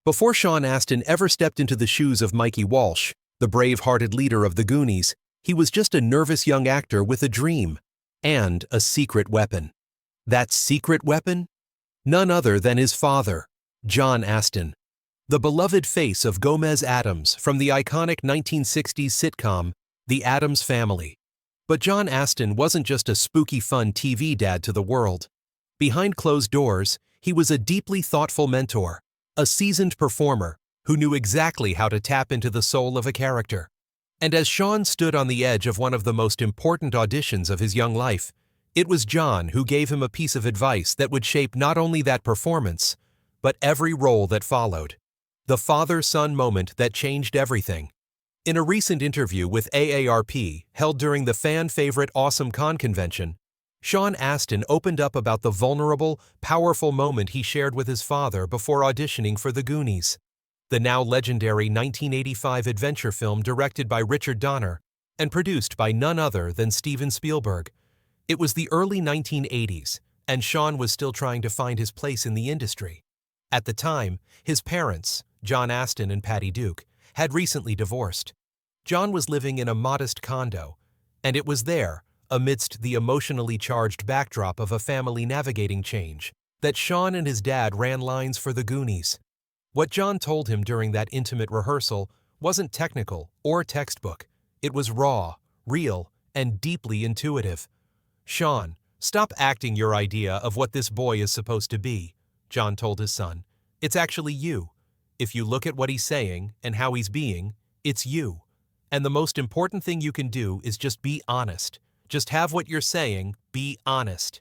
Before Sean Astin ever stepped into the shoes of Mikey Walsh, the brave-hearted leader of the Goonies, he was just a nervous young actor with a dream and a secret weapon. That secret weapon? None other than his father, John Astin, the beloved face of Gomez Addams from the iconic 1960s sitcom The Addams Family. But John Astin wasn't just a spooky fun TV dad to the world. Behind closed doors, he was a deeply thoughtful mentor, a seasoned performer who knew exactly how to tap into the soul of a character. And as Sean stood on the edge of one of the most important auditions of his young life, it was John who gave him a piece of advice that would shape not only that performance, but every role that followed. The father-son moment that changed everything. In a recent interview with AARP, held during the fan-favorite Awesome Con convention, Sean Astin opened up about the vulnerable, powerful moment he shared with his father before auditioning for the Goonies, the now legendary 1985 adventure film directed by Richard Donner and produced by none other than Steven Spielberg. It was the early 1980s, and Sean was still trying to find his place in the industry. At the time, his parents, John Astin and Patty Duke, had recently divorced. John was living in a modest condo, and it was there, amidst the emotionally charged backdrop of a family navigating change, that Sean and his dad ran lines for the Goonies. What John told him during that intimate rehearsal wasn't technical or textbook. It was raw, real, and deeply intuitive. "Sean, stop acting your idea of what this boy is supposed to be," John told his son. "It's actually you. If you look at what he's saying and how he's being, it's you. And the most important thing you can do is just be honest. Just have what you're saying, be honest."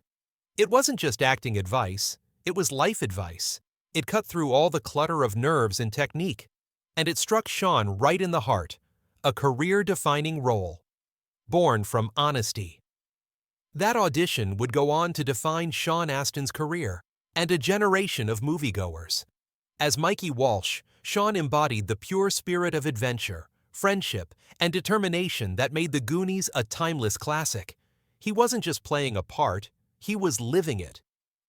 It wasn't just acting advice, it was life advice. It cut through all the clutter of nerves and technique, and it struck Sean right in the heart, a career-defining role, born from honesty. That audition would go on to define Sean Astin's career and a generation of moviegoers. As Mikey Walsh, Sean embodied the pure spirit of adventure, friendship, and determination that made the Goonies a timeless classic. He wasn't just playing a part, he was living it.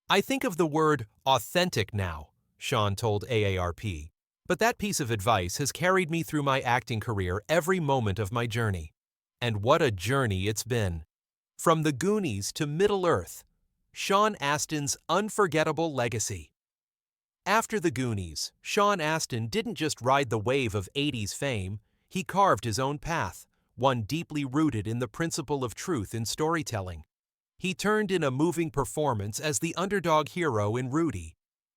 "I think of the word authentic now," Sean told AARP, "but that piece of advice has carried me through my acting career every moment of my journey. And what a journey it's been. From the Goonies to Middle-earth, Sean Astin's unforgettable legacy." After the Goonies, Sean Astin didn't just ride the wave of 80s fame, he carved his own path, one deeply rooted in the principle of truth in storytelling. He turned in a moving performance as the underdog hero in Rudy,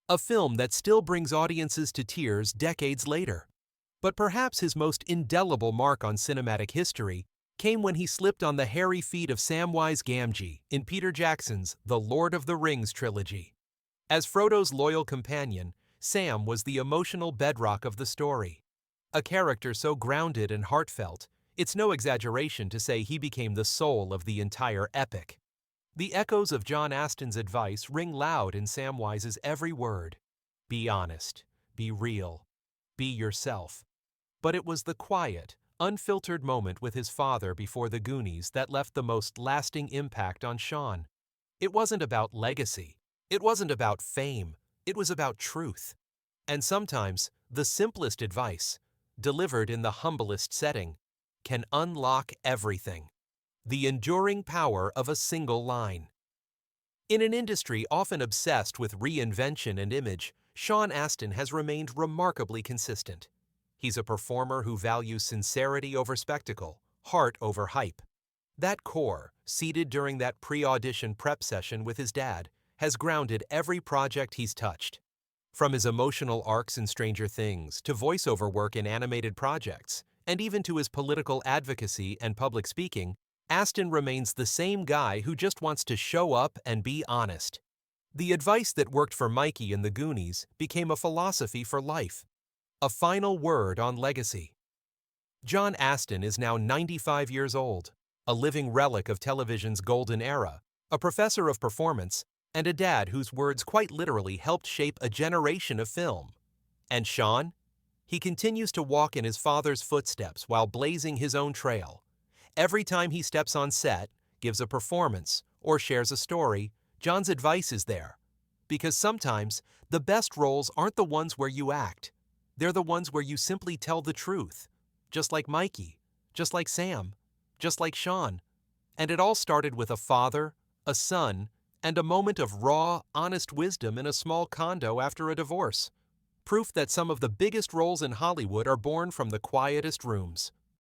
a film that still brings audiences to tears decades later. But perhaps his most indelible mark on cinematic history came when he slipped on the hairy feet of Samwise Gamgee in Peter Jackson's The Lord of the Rings trilogy. As Frodo's loyal companion, Sam was the emotional bedrock of the story. A character so grounded and heartfelt, it's no exaggeration to say he became the soul of the entire epic. The echoes of John Astin's advice ring loud in Samwise's every word. Be honest, be real, be yourself. But it was the quiet, unfiltered moment with his father before the Goonies that left the most lasting impact on Sean. It wasn't about legacy. It wasn't about fame. It was about truth. And sometimes, the simplest advice, delivered in the humblest setting, can unlock everything. The enduring power of a single line. In an industry often obsessed with reinvention and image, Sean Astin has remained remarkably consistent. He's a performer who values sincerity over spectacle, heart over hype. That core, seated during that pre-audition prep session with his dad, has grounded every project he's touched. From his emotional arcs in Stranger Things to voiceover work in animated projects, and even to his political advocacy and public speaking, Astin remains the same guy who just wants to show up and be honest. The advice that worked for Mikey in the Goonies became a philosophy for life, a final word on legacy. John Astin is now 95 years old, a living relic of television's golden era, a professor of performance, and a dad whose words quite literally helped shape a generation of film. And Sean? He continues to walk in his father's footsteps while blazing his own trail. Every time he steps on set, gives a performance, or shares a story, John's advice is there. Because sometimes, the best roles aren't the ones where you act. They're the ones where you simply tell the truth. Just like Mikey, just like Sam, just like Sean. And it all started with a father, a son, and a moment of raw, honest wisdom in a small condo after a divorce. Proof that some of the biggest roles in Hollywood are born from the quietest rooms.